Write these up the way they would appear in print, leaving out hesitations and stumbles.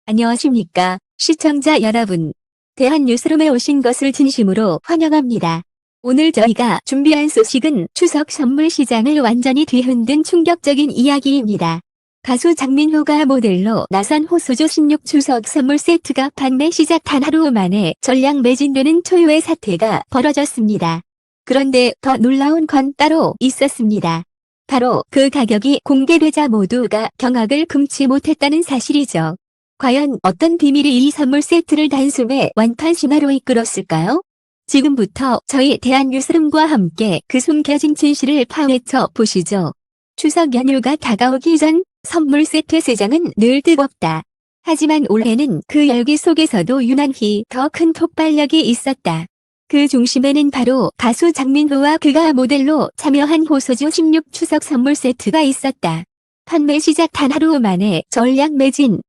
안녕하십니까, 시청자 여러분. 대한뉴스룸에 오신 것을 진심으로 환영합니다. 오늘 저희가 준비한 소식은 추석 선물 시장을 완전히 뒤흔든 충격적인 이야기입니다. 가수 장민호가 모델로 나선 호소주 16 추석 선물 세트가 판매 시작 단 하루 만에 전량 매진되는 초유의 사태가 벌어졌습니다. 그런데 더 놀라운 건 따로 있었습니다. 바로 그 가격이 공개되자 모두가 경악을 금치 못했다는 사실이죠. 과연 어떤 비밀이 이 선물 세트를 단숨에 완판 신화로 이끌었을까요? 지금부터 저희 대한뉴스룸과 함께 그 숨겨진 진실을 파헤쳐 보시죠. 추석 연휴가 다가오기 전 선물 세트 세장은 늘 뜨겁다. 하지만 올해는 그 열기 속에서도 유난히 더 큰 폭발력이 있었다. 그 중심에는 바로 가수 장민호와 그가 모델로 참여한 호소주 16 추석 선물 세트가 있었다. 판매 시작 단 하루 만에 전량 매진.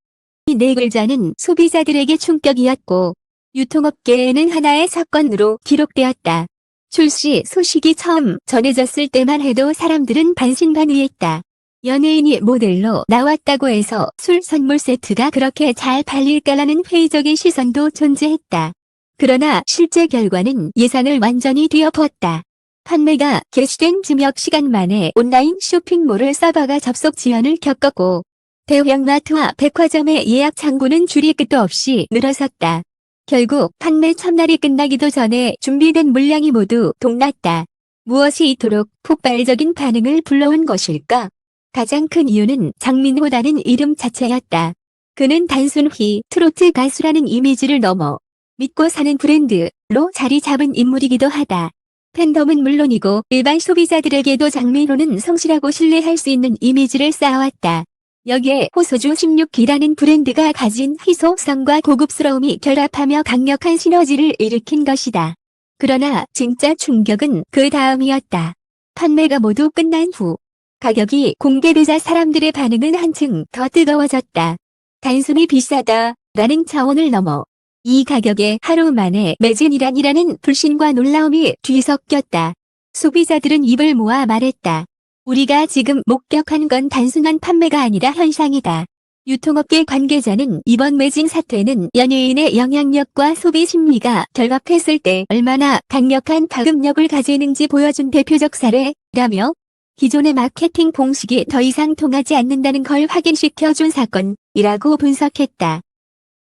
이 네 글자는 소비자들에게 충격이었고 유통업계에는 하나의 사건으로 기록되었다. 출시 소식이 처음 전해졌을 때만 해도 사람들은 반신반의했다. 연예인이 모델로 나왔다고 해서 술 선물 세트가 그렇게 잘 팔릴까라는 회의적인 시선도 존재했다. 그러나 실제 결과는 예상을 완전히 뒤엎었다. 판매가 개시된 즈몇 시간 만에 온라인 쇼핑몰을 서버가 접속 지연을 겪었고 대형마트와 백화점의 예약 창구는 줄이 끝도 없이 늘어섰다. 결국 판매 첫날이 끝나기도 전에 준비된 물량이 모두 동났다. 무엇이 이토록 폭발적인 반응을 불러온 것일까? 가장 큰 이유는 장민호라는 이름 자체였다. 그는 단순히 트로트 가수라는 이미지를 넘어 믿고 사는 브랜드로 자리 잡은 인물이기도 하다. 팬덤은 물론이고 일반 소비자들에게도 장민호는 성실하고 신뢰할 수 있는 이미지를 쌓아왔다. 여기에 호소주 16이라는 브랜드가 가진 희소성과 고급스러움이 결합하며 강력한 시너지를 일으킨 것이다. 그러나 진짜 충격은 그 다음이었다. 판매가 모두 끝난 후 가격이 공개되자 사람들의 반응은 한층 더 뜨거워졌다. 단순히 비싸다 라는 차원을 넘어 이 가격에 하루 만에 매진이라는 불신과 놀라움이 뒤섞였다. 소비자들은 입을 모아 말했다. 우리가 지금 목격한 건 단순한 판매가 아니라 현상이다. 유통업계 관계자는 이번 매진 사태는 연예인의 영향력과 소비 심리가 결합했을 때 얼마나 강력한 파급력을 가지는지 보여준 대표적 사례라며 기존의 마케팅 공식이 더 이상 통하지 않는다는 걸 확인시켜준 사건이라고 분석했다.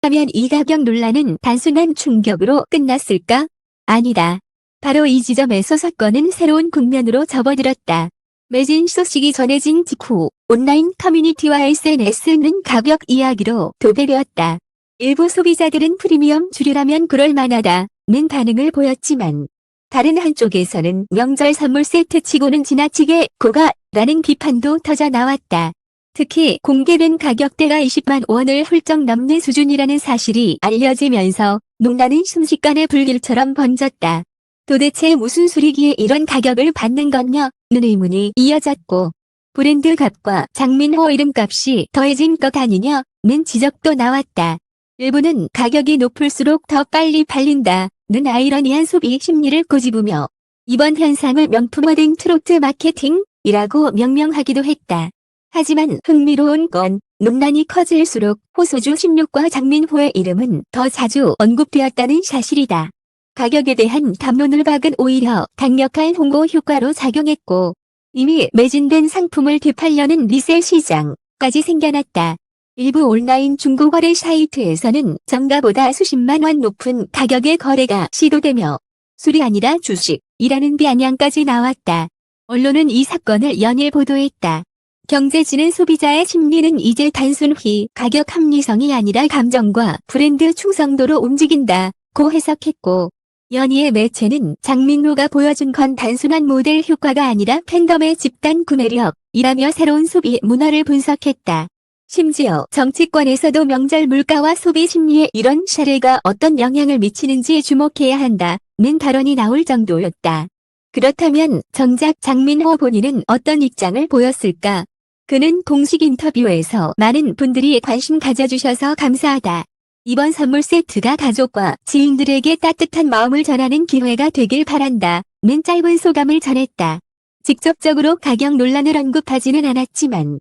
하면 이 가격 논란은 단순한 충격으로 끝났을까? 아니다. 바로 이 지점에서 사건은 새로운 국면으로 접어들었다. 매진 소식이 전해진 직후 온라인 커뮤니티와 SNS는 가격 이야기로 도배되었다. 일부 소비자들은 프리미엄 주류라면 그럴만하다는 반응을 보였지만 다른 한쪽에서는 명절 선물 세트치고는 지나치게 고가라는 비판도 터져 나왔다. 특히 공개된 가격대가 20만 원을 훌쩍 넘는 수준이라는 사실이 알려지면서 농라는 순식간에 불길처럼 번졌다. 도대체 무슨 수리기에 이런 가격을 받는 거냐는 의문이 이어졌고 브랜드 값과 장민호 이름값이 더해진 것 아니냐는 지적도 나왔다. 일부는 가격이 높을수록 더 빨리 팔린다는 아이러니한 소비 심리를 꼬집으며 이번 현상을 명품화된 트로트 마케팅이라고 명명하기도 했다. 하지만 흥미로운 건 논란이 커질수록 호소주 16과 장민호의 이름은 더 자주 언급되었다는 사실이다. 가격에 대한 담론을 박은 오히려 강력한 홍보 효과로 작용했고 이미 매진된 상품을 되팔려는 리셀 시장까지 생겨났다. 일부 온라인 중고거래 사이트에서는 정가보다 수십만 원 높은 가격의 거래가 시도되며 술이 아니라 주식이라는 비아냥까지 나왔다. 언론은 이 사건을 연일 보도했다. 경제지는 소비자의 심리는 이제 단순히 가격 합리성이 아니라 감정과 브랜드 충성도로 움직인다고 해석했고 연이의 매체는 장민호가 보여준 건 단순한 모델 효과가 아니라 팬덤의 집단 구매력이라며 새로운 소비 문화를 분석했다. 심지어 정치권에서도 명절 물가와 소비 심리에 이런 사례가 어떤 영향을 미치는지 주목해야 한다는 발언이 나올 정도였다. 그렇다면 정작 장민호 본인은 어떤 입장을 보였을까? 그는 공식 인터뷰에서 많은 분들이 관심 가져주셔서 감사하다. 이번 선물 세트가 가족과 지인들에게 따뜻한 마음을 전하는 기회가 되길 바란다는 짧은 소감을 전했다. 직접적으로 가격 논란을 언급하지는 않았지만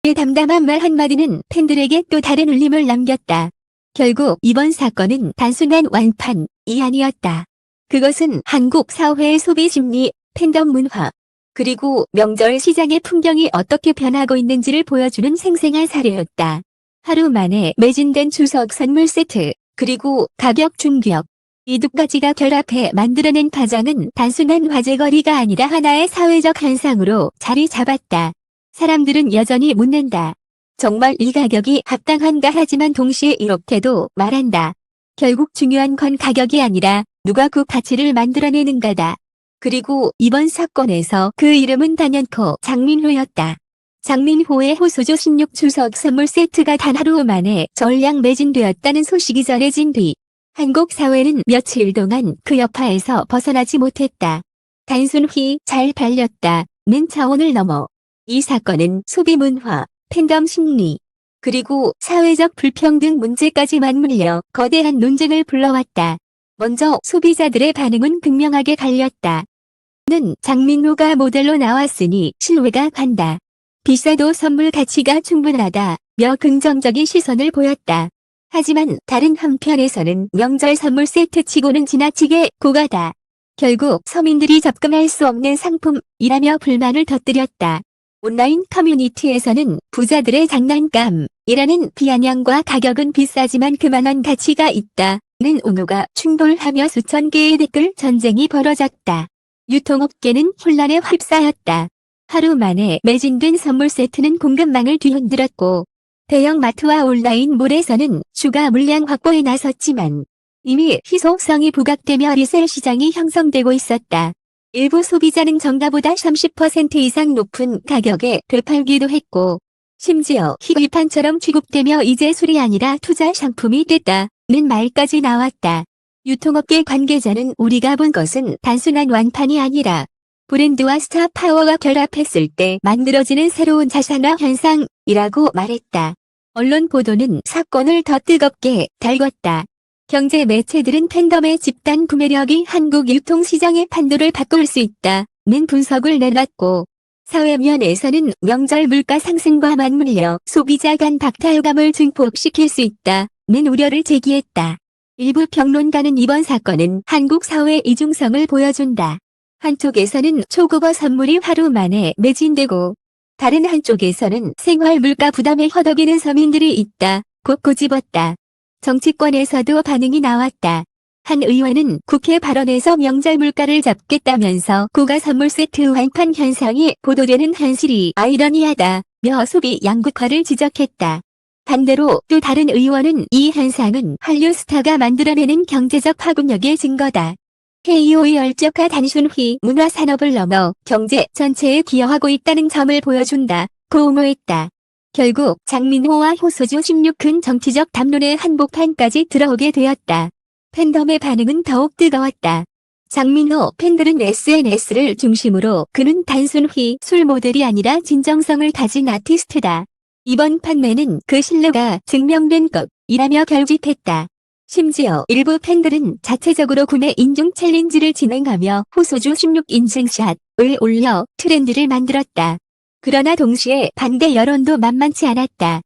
그의 담담한 말 한마디는 팬들에게 또 다른 울림을 남겼다. 결국 이번 사건은 단순한 완판이 아니었다. 그것은 한국 사회의 소비 심리, 팬덤 문화, 그리고 명절 시장의 풍경이 어떻게 변하고 있는지를 보여주는 생생한 사례였다. 하루 만에 매진된 추석 선물 세트, 그리고 가격 충격. 이 두 가지가 결합해 만들어낸 파장은 단순한 화제거리가 아니라 하나의 사회적 현상으로 자리 잡았다. 사람들은 여전히 묻는다. 정말 이 가격이 합당한가 하지만 동시에 이렇게도 말한다. 결국 중요한 건 가격이 아니라 누가 그 가치를 만들어내는가다. 그리고 이번 사건에서 그 이름은 단연코 장민호였다. 장민호의 호소조 16 추석 선물 세트가 단 하루 만에 전량 매진되었다는 소식이 전해진 뒤 한국 사회는 며칠 동안 그 여파에서 벗어나지 못했다. 단순히 잘 팔렸다는 차원을 넘어 이 사건은 소비 문화, 팬덤 심리, 그리고 사회적 불평등 문제까지 맞물려 거대한 논쟁을 불러왔다. 먼저 소비자들의 반응은 극명하게 갈렸다. 는 장민호가 모델로 나왔으니 신뢰가 간다. 비싸도 선물 가치가 충분하다며 긍정적인 시선을 보였다. 하지만 다른 한편에서는 명절 선물 세트치고는 지나치게 고가다. 결국 서민들이 접근할 수 없는 상품이라며 불만을 터뜨렸다. 온라인 커뮤니티에서는 부자들의 장난감이라는 비아냥과 가격은 비싸지만 그만한 가치가 있다는 옹호가 충돌하며 수천 개의 댓글 전쟁이 벌어졌다. 유통업계는 혼란에 휩싸였다. 하루 만에 매진된 선물 세트는 공급망을 뒤흔들었고 대형 마트와 온라인몰에서는 추가 물량 확보에 나섰지만 이미 희소성이 부각되며 리셀 시장이 형성되고 있었다. 일부 소비자는 정가보다 30% 이상 높은 가격에 되팔기도 했고 심지어 희귀판처럼 취급되며 이제 술이 아니라 투자 상품이 됐다는 말까지 나왔다. 유통업계 관계자는 우리가 본 것은 단순한 완판이 아니라 브랜드와 스타 파워가 결합했을 때 만들어지는 새로운 자산화 현상이라고 말했다. 언론 보도는 사건을 더 뜨겁게 달궜다. 경제 매체들은 팬덤의 집단 구매력이 한국 유통시장의 판도를 바꿀 수 있다는 분석을 내놨고 사회면에서는 명절 물가 상승과 맞물려 소비자 간 박탈감을 증폭시킬 수 있다는 우려를 제기했다. 일부 평론가는 이번 사건은 한국 사회의 이중성을 보여준다. 한쪽에서는 초고가 선물이 하루 만에 매진되고 다른 한쪽에서는 생활 물가 부담에 허덕이는 서민들이 있다고 꼬집었다. 정치권에서도 반응이 나왔다. 한 의원은 국회 발언에서 명절 물가를 잡겠다면서 고가 선물 세트 완판 현상이 보도되는 현실이 아이러니하다며 소비 양극화를 지적했다. 반대로 또 다른 의원은 이 현상은 한류 스타가 만들어내는 경제적 파급력의 증거다. KO의 얼적과 단순히 문화산업을 넘어 경제 전체에 기여하고 있다는 점을 보여준다고 옹호했다. 결국 장민호와 호소주 16은 정치적 담론의 한복판까지 들어오게 되었다. 팬덤의 반응은 더욱 뜨거웠다. 장민호 팬들은 SNS를 중심으로 그는 단순히 술 모델이 아니라 진정성을 가진 아티스트다. 이번 판매는 그 신뢰가 증명된 것이라며 결집했다. 심지어 일부 팬들은 자체적으로 구매 인증 챌린지를 진행하며 호소주 16 인증샷을 올려 트렌드를 만들었다. 그러나 동시에 반대 여론도 만만치 않았다.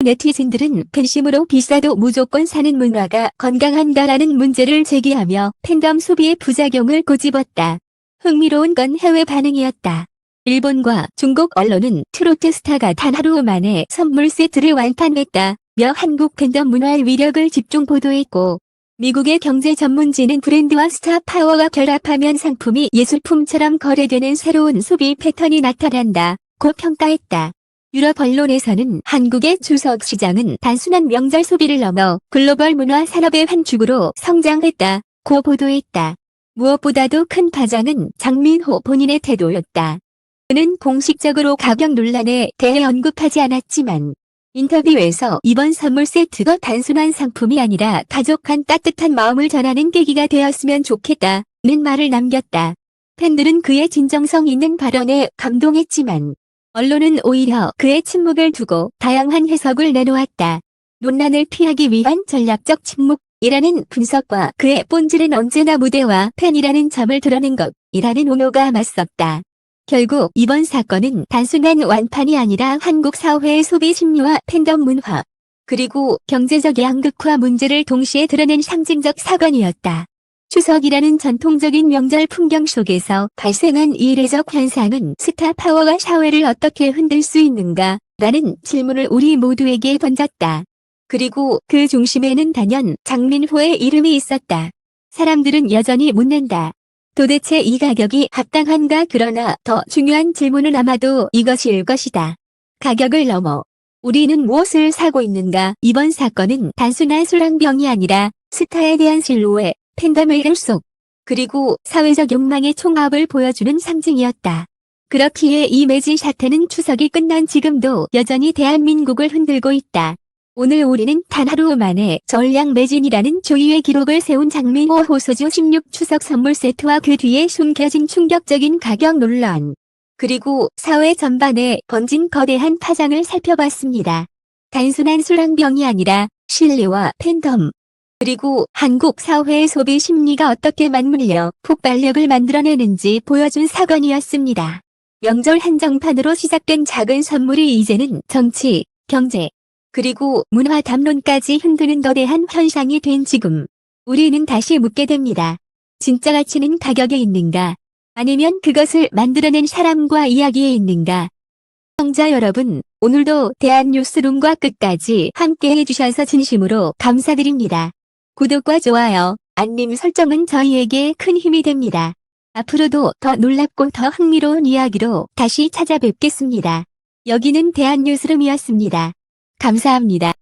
네티즌들은 팬심으로 비싸도 무조건 사는 문화가 건강한가라는 문제를 제기하며 팬덤 소비의 부작용을 꼬집었다. 흥미로운 건 해외 반응이었다. 일본과 중국 언론은 트로트 스타가 단 하루 만에 선물 세트를 완판했다며 한국 팬덤 문화의 위력을 집중 보도했고 미국의 경제 전문지는 브랜드와 스타 파워가 결합하면 상품이 예술품처럼 거래되는 새로운 소비 패턴이 나타난다고 평가했다. 유럽 언론에서는 한국의 추석 시장은 단순한 명절 소비를 넘어 글로벌 문화 산업의 한 축으로 성장했다고 보도했다. 무엇보다도 큰 파장은 장민호 본인의 태도였다. 그는 공식적으로 가격 논란에 대해 언급하지 않았지만 인터뷰에서 이번 선물 세트가 단순한 상품이 아니라 가족 간 따뜻한 마음을 전하는 계기가 되었으면 좋겠다는 말을 남겼다. 팬들은 그의 진정성 있는 발언에 감동했지만 언론은 오히려 그의 침묵을 두고 다양한 해석을 내놓았다. 논란을 피하기 위한 전략적 침묵이라는 분석과 그의 본질은 언제나 무대와 팬이라는 점을 드러낸 것이라는 옹호가 맞섰다. 결국 이번 사건은 단순한 완판이 아니라 한국 사회의 소비 심리와 팬덤 문화, 그리고 경제적 양극화 문제를 동시에 드러낸 상징적 사건이었다. 추석이라는 전통적인 명절 풍경 속에서 발생한 이 이례적 현상은 스타 파워가 사회를 어떻게 흔들 수 있는가? 라는 질문을 우리 모두에게 던졌다. 그리고 그 중심에는 단연 장민호의 이름이 있었다. 사람들은 여전히 묻는다. 도대체 이 가격이 합당한가? 그러나 더 중요한 질문은 아마도 이것일 것이다. 가격을 넘어 우리는 무엇을 사고 있는가? 이번 사건은 단순한 술황병이 아니라 스타에 대한 신뢰, 팬덤의 결속, 그리고 사회적 욕망의 총합을 보여주는 상징이었다. 그렇기에 이 매진 사태는 추석이 끝난 지금도 여전히 대한민국을 흔들고 있다. 오늘 우리는 단 하루 만에 전량 매진이라는 조이의 기록을 세운 장민호 호소주 16 추석 선물 세트와 그 뒤에 숨겨진 충격적인 가격 논란, 그리고 사회 전반에 번진 거대한 파장을 살펴봤습니다. 단순한 술황병이 아니라 신뢰와 팬덤, 그리고 한국 사회의 소비 심리가 어떻게 맞물려 폭발력을 만들어내는지 보여준 사건이었습니다. 명절 한정판으로 시작된 작은 선물이 이제는 정치, 경제, 그리고 문화 담론까지 흔드는 거대한 현상이 된 지금, 우리는 다시 묻게 됩니다. 진짜 가치는 가격에 있는가? 아니면 그것을 만들어낸 사람과 이야기에 있는가? 시청자 여러분, 오늘도 대한뉴스룸과 끝까지 함께 해주셔서 진심으로 감사드립니다. 구독과 좋아요, 알림 설정은 저희에게 큰 힘이 됩니다. 앞으로도 더 놀랍고 더 흥미로운 이야기로 다시 찾아뵙겠습니다. 여기는 대한뉴스룸이었습니다. 감사합니다.